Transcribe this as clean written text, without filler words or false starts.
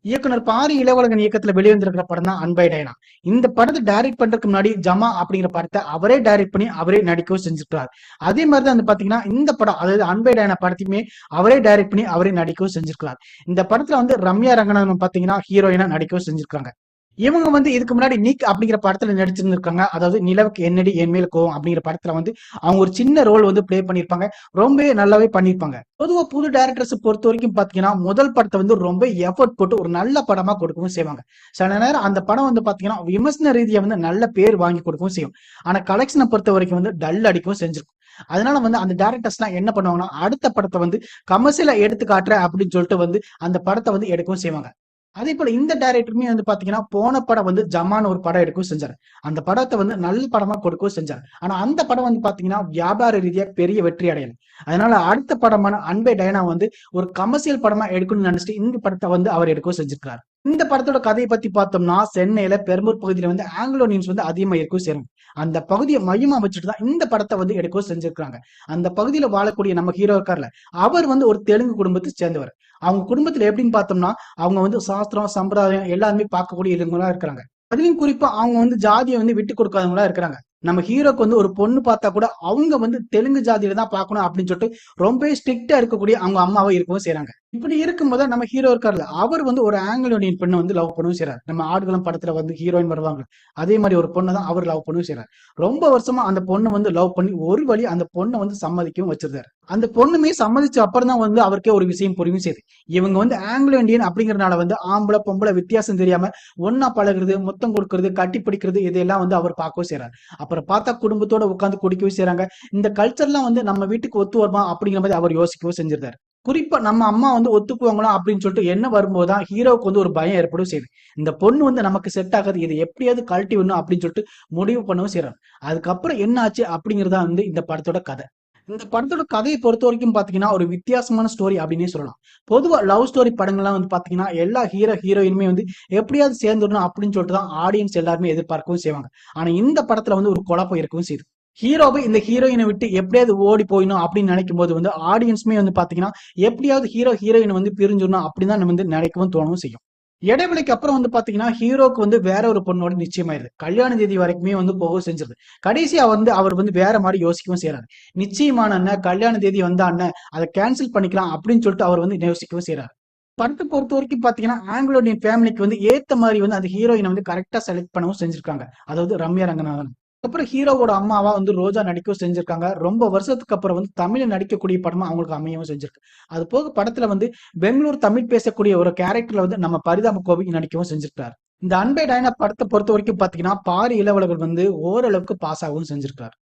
இயக்குனர் பாரி இளவழகன் இயக்கத்துல வெளிவந்திருக்கிற படம் தான் அன்பை டயனா. இந்த படத்தை டைரக்ட் பண்றதுக்கு முன்னாடி ஜமா அப்படிங்கிற படத்தை அவரே டைரக்ட் பண்ணி அவரே நடிக்கவும் செஞ்சிருக்காரு. அதே மாதிரி தான் வந்து பாத்தீங்கன்னா இந்த படம், அதாவது அன்பை டயனா படத்தையுமே அவரே டைரக்ட் பண்ணி அவரே நடிக்கவும் செஞ்சிருக்காரு. இந்த படத்துல வந்து ரம்யா ரங்கநாதன் பாத்தீங்கன்னா ஹீரோயினா நடிக்கவும் செஞ்சிருக்காங்க. இவங்க வந்து இதுக்கு முன்னாடி நிக் அப்படிங்கிற படத்துல நடிச்சிருந்திருக்காங்க. அதாவது நிலவுக்கு என்னடி என் மேல் கோவம் அப்படிங்கிற படத்துல வந்து அவங்க ஒரு சின்ன ரோல் வந்து பிளே பண்ணிருப்பாங்க. ரொம்பவே நல்லாவே பண்ணிருப்பாங்க. பொதுவா புது டைரக்டர்ஸ் பொறுத்த வரைக்கும் பாத்தீங்கன்னா முதல் படத்தை வந்து ரொம்ப எஃபர்ட் போட்டு ஒரு நல்ல படமா கொடுக்கவும் செய்வாங்க. சில நேரம் அந்த படம் வந்து பாத்தீங்கன்னா விமர்சன ரீதியா வந்து நல்ல பேர் வாங்கி கொடுக்கவும் செய்யும். ஆனா கலெக்ஷனை பொறுத்த வரைக்கும் வந்து டல் அடிக்கவும் செஞ்சிருக்கும். அதனால வந்து அந்த டைரக்டர்ஸ் எல்லாம் என்ன பண்ணுவாங்கன்னா அடுத்த படத்தை வந்து கமர்சியலா எடுத்து காட்டுறேன் அப்படின்னு சொல்லிட்டு வந்து அந்த படத்தை வந்து எடுக்கவும் செய்வாங்க. அதே போல இந்த டைரக்டருமே வந்து பாத்தீங்கன்னா போன படம் வந்து ஜமான் ஒரு படம் எடுக்கவும் செஞ்சாரு. அந்த படத்தை வந்து நல்ல படமா கொடுக்கவும் செஞ்சாரு. ஆனா அந்த படம் வந்து பாத்தீங்கன்னா வியாபார ரீதியா பெரிய வெற்றி அடையல. அதனால அடுத்த படமான அன்பே டயனா வந்து ஒரு கமர்சியல் படமா எடுக்கணும்னு நினைச்சிட்டு இந்த படத்தை வந்து அவர் எடுக்கவும் செஞ்சிருக்காரு. இந்த படத்தோட கதையை பத்தி பார்த்தோம்னா சென்னையில பெரம்பூர் பகுதியில வந்து ஆங்கிலோனியன்ஸ் வந்து அதிகமா இருக்கவும் சேரும். அந்த பகுதியை மையமா வச்சுட்டு தான் இந்த படத்தை வந்து எடுக்கவும் செஞ்சிருக்காங்க. அந்த பகுதியில வாழக்கூடிய நம்ம ஹீரோ இருக்கார்ல, அவர் வந்து ஒரு தெலுங்கு குடும்பத்தை சேர்ந்தவர். அவங்க குடும்பத்துல எப்படின்னு பார்த்தோம்னா அவங்க வந்து சாஸ்திரம் சம்பிரதாயம் எல்லாருமே பார்க்கக்கூடிய இவங்களா இருக்கிறாங்க. அதுலயும் குறிப்பா அவங்க வந்து ஜாதியை வந்து விட்டு கொடுக்காதவங்களா இருக்கிறாங்க. நம்ம ஹீரோக்கு வந்து ஒரு பொண்ணு பார்த்தா கூட அவங்க வந்து தெலுங்கு ஜாதியில தான் பார்க்கணும் அப்படின்னு சொல்லிட்டு ரொம்ப ஸ்ட்ரிக்டா இருக்கக்கூடிய அவங்க அம்மாவை இருக்கவும் செய்றாங்க. இப்படி இருக்கும்போது நம்ம ஹீரோ இருக்காருல்ல, அவர் வந்து ஒரு ஆங்கிலோ இந்தியன் பெண்ணை வந்து லவ் பண்ணவும் செய்றாரு. நம்ம ஆடுகளம் படத்துல வந்து ஹீரோயின் வருவாங்க, அதே மாதிரி ஒரு பொண்ணை தான் அவர் லவ் பண்ணவும் செய்றாரு. ரொம்ப வருஷமா அந்த பொண்ணை வந்து லவ் பண்ணி ஒரு வழி அந்த பொண்ணை வந்து சம்மதிக்கவும் வச்சிருந்தாரு. அந்த பொண்ணுமே சம்மதிச்ச அப்புறம் தான் வந்து அவருக்கே ஒரு விஷயம் புரியும் செய்யுது. இவங்க வந்து ஆங்கிலோ இந்தியன் அப்படிங்கறதுனால வந்து ஆம்பளை பொம்பளை வித்தியாசம் தெரியாம ஒன்னா பழகுறது, முத்தம் கொடுக்கறது, கட்டி பிடிக்கிறது இதெல்லாம் வந்து அவர் பார்க்கவும் செய்றாரு. அப்புறம் பார்த்தா குடும்பத்தோட உட்கார்ந்து குடிக்கவும் செய்றாங்க. இந்த கல்ச்சர்லாம் வந்து நம்ம வீட்டுக்கு ஒத்து வருமா அப்படிங்கிற மாதிரி அவர் யோசிக்கவும் செஞ்சிருந்தாரு. குறிப்பா நம்ம அம்மா வந்து ஒத்துக்குவாங்களா அப்படின்னு சொல்லிட்டு என்ன வரும்போதுதான் ஹீரோவுக்கு வந்து ஒரு பயம் ஏற்படும் செய்யுது. இந்த பொண்ணு வந்து நமக்கு செட் ஆகாது, இதை எப்படியாவது கழட்டி விடணும் அப்படின்னு சொல்லிட்டு முடிவு பண்ணவும் செய்றாரு. அதுக்கப்புறம் என்ன ஆச்சு அப்படிங்கறதா வந்து இந்த படத்தோட கதை. இந்த படத்தோட கதையை பொறுத்த வரைக்கும் பாத்தீங்கன்னா ஒரு வித்தியாசமான ஸ்டோரி அப்படின்னே சொல்லலாம். பொதுவா லவ் ஸ்டோரி படங்கள்லாம் வந்து பாத்தீங்கன்னா எல்லா ஹீரோ ஹீரோயினுமே வந்து எப்படியாவது சேர்ந்துடணும் அப்படின்னு சொல்லிட்டு தான் ஆடியன்ஸ் எல்லாருமே எதிர்பார்க்கவும் செய்வாங்க. ஆனா இந்த படத்துல வந்து ஒரு குழப்பம் இருக்கவும் செய்யுது. ஹீரோவை இந்த ஹீரோயினை விட்டு எப்படியாவது ஓடி போயிடணும் அப்படின்னு நினைக்கும் போது வந்து ஆடியன்ஸுமே வந்து பாத்தீங்கன்னா எப்படியாவது ஹீரோ ஹீரோயின் வந்து பிரிஞ்சிடணும் அப்படின்னு தான் வந்து நினைக்கவும் தோணவும் செய்யும். இடைவெளிக்கு அப்புறம் வந்து பாத்தீங்கன்னா ஹீரோக்கு வந்து வேற ஒரு பொண்ணோட நிச்சயமாயிருது. கல்யாண தேதி வரைக்குமே வந்து போக செஞ்சிருது. கடைசியா வந்து அவர் வந்து வேற மாதிரி யோசிக்கவும் செய்யறாரு. நிச்சயமான அண்ணன் கல்யாண தேதி வந்தா அண்ணன் அதை கேன்சல் பண்ணிக்கலாம் அப்படின்னு சொல்லிட்டு அவர் வந்து யோசிக்கவும் செய்யறாரு. படத்தை பொறுத்த வரைக்கும் பாத்தீங்கன்னா ஆங்கிலோடியன் ஃபேமிலிக்கு வந்து ஏத்த மாதிரி வந்து அந்த ஹீரோயினை வந்து கரெக்டா செலக்ட் பண்ணவும் செஞ்சிருக்காங்க. அதாவது ரம்யா ரங்கநாதன். அப்புறம் ஹீரோவோட அம்மாவா வந்து ரோஜா நடிக்கவும் செஞ்சிருக்காங்க. ரொம்ப வருஷத்துக்கு அப்புறம் வந்து தமிழ்ல நடிக்கக்கூடிய படமா அவங்களுக்கு அமையவும் செஞ்சிருக்கு. அது போக படத்துல வந்து பெங்களூர் தமிழ் பேசக்கூடிய ஒரு கேரக்டர்ல வந்து நம்ம பரிதாப கோபி நடிக்கவும் செஞ்சிருக்காரு. இந்த அன்பே டயனா படத்தை பொறுத்த வரைக்கும் பாத்தீங்கன்னா பாரி இளவலகர் வந்து ஓரளவுக்கு பாஸ் ஆகவும் செஞ்சிருக்காரு.